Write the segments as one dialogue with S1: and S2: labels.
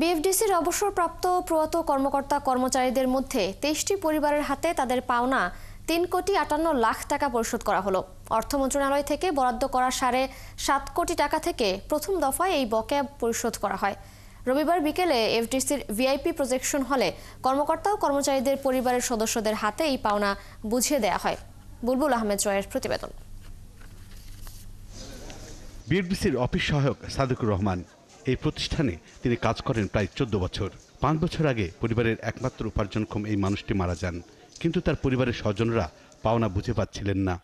S1: বিএফডিসির অবসরপ্রাপ্ত প্রয়াত কর্মকর্তা কর্মচারীদের মধ্যে ২৩টি পরিবারের হাতে তাদের পাওনা ৩,৫৮,০০,০০০ টাকা পরিশোধ করা হলো। অর্থ মন্ত্রণালয় থেকে বরাদ্দ করা ৭.৫ কোটি টাকা থেকে প্রথম দফায় এই বকেয়া পরিশোধ করা হয়। রবিবার বিকেলে এফডিসির ভিআইপি প্রজেকশন হলে কর্মকর্তা ও কর্মচারীদের পরিবারের সদস্যদের হাতে এই পাওনা বুঝিয়ে দেওয়া হয়। বুলবুল আহমেদ জয়ের প্রতিবেদন।
S2: বিএফডিসির অফিস সহায়ক সাদেকুর রহমান এই প্রতিষ্ঠানে তিনি কাজ করেন প্রায় ১৪ বছর। ৫ বছর আগে পরিবারের একমাত্র উপার্জনক্ষম এই মানুষটি মারা যান, কিন্তু তার পরিবারের স্বজনরা পাওনা বুঝে পাচ্ছিলেন না।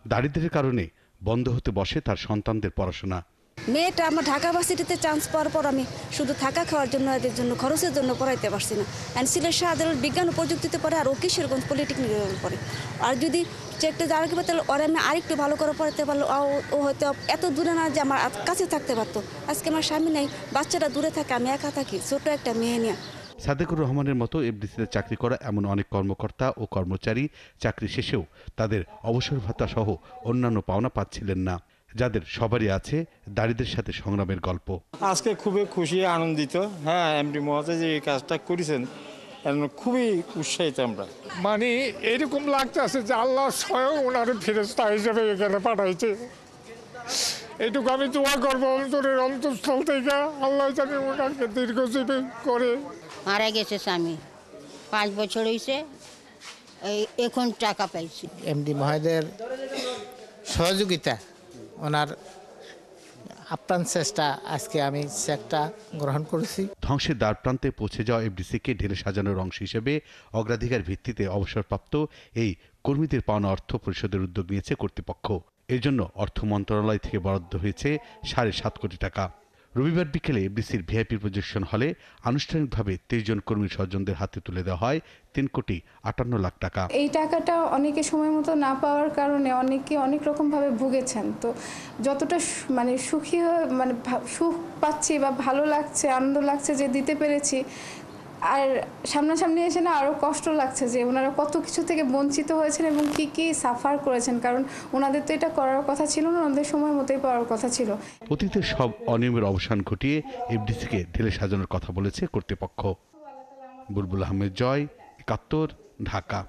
S2: দারিদ্র্যের কারণে বন্ধ হতে বসে তার সন্তানদের পড়াশোনা।
S3: মেয়েটা আমার ঢাকা ভার্সিটিতে চান্স পাওয়ার পর আমি শুধু থাকা খাওয়ার জন্য এদের জন্য খরচের জন্য পড়াইতে পারছি না। অ্যান্ড সিলেট শাহজালাল বিজ্ঞান ও প্রযুক্তিতে পড়ে আর ও কিশোরগঞ্জ পলিটেকনিকে পড়ে। আর যদি চেকটা যাওয়ার কি তাহলে ওরা আমি আরেকটু ভালো করে পড়াতে পারলো, ও হয়তো এত দূরে না যে আমার কাছে থাকতে পারতো। আজকে আমার স্বামী নেই, বাচ্চারা দূরে থাকে, আমি একা থাকি, ছোট একটা মেয়ে নিয়ে।
S2: সাদেকুর রহমানের মতো এফডিসিতে চাকরি করা এমন অনেক কর্মকর্তা ও কর্মচারী চাকরি শেষেও তাদের অবসর ভাতা সহ অন্যান্য পাওনা পাচ্ছিলেন না, যাদের সবারই আছে দারিদ্র্যের সাথে সংগ্রামের গল্প।
S4: আজকে খুবই খুশি আনন্দিত। হ্যাঁ, এমডি মহাশয় যে এই কাজটা করেছেন খুবই উৎসাহিত আমরা।
S5: মানে এরকম লাগতেছে যে আল্লাহ স্বয়ং ওনার ফেরেশতা হিসেবে এখানে পাঠাইছে। এইটুকু আমি দোয়া করবো অন্তরের অন্তঃস্থল থেকে, আল্লাহ জানে ওনাকে দীর্ঘজীবী করে।
S6: মারা গেছে স্বামী, 5 বছর হয়েছে, এখন টাকা পাইছি।
S7: এমডি মহোদয়ের সহযোগিতা, ওনার আপ্রাণ চেষ্টা, আজকে আমি চেকটা গ্রহণ করেছি।
S2: ধ্বংসের দ্বার প্রান্তে পৌঁছে যাওয়া এফডিসিকে ঢেলে সাজানোর অংশ হিসেবে অগ্রাধিকার ভিত্তিতে অবসরপ্রাপ্ত এই কর্মীদের পাওনা অর্থ পরিশোধের উদ্যোগ নিয়েছে কর্তৃপক্ষ। এর জন্য অর্থ মন্ত্রণালয় থেকে বরাদ্দ হয়েছে ৭.৫ কোটি টাকা। রবিবার বিকেলে এফডিসির ভিআইপি প্রজেকশন হলে আনুষ্ঠানিকভাবে 23 জন কর্মীর স্বজনদের হাতে তুলে দেওয়া হয় ৩,৫৮,০০,০০০ টাকা।
S8: এই টাকাটা অনেকে সময় মতো না পাওয়ার কারণে অনেকে অনেক রকমভাবে ভুগেছেন। তো যতটা সুখী সুখ পাচ্ছি বা ভালো লাগছে, আনন্দ লাগছে যে দিতে পেরেছি, আর সামনাসামনি এসে না আরও কষ্ট লাগছে যে ওনারা কত কিছু থেকে বঞ্চিত হয়েছেন এবং কি সাফার করেছেন। কারণ ওনাদের তো এটা করার কথা ছিল না, ওনাদের সময় মতোই পাওয়ার কথা ছিল।
S2: অতীতের সব অনিয়মের অবসান ঘটিয়ে এফডিসিকে ঢেলে সাজানোর কথা বলেছে কর্তৃপক্ষ। বুলবুল আহমেদ জয়, ৭১, ঢাকা।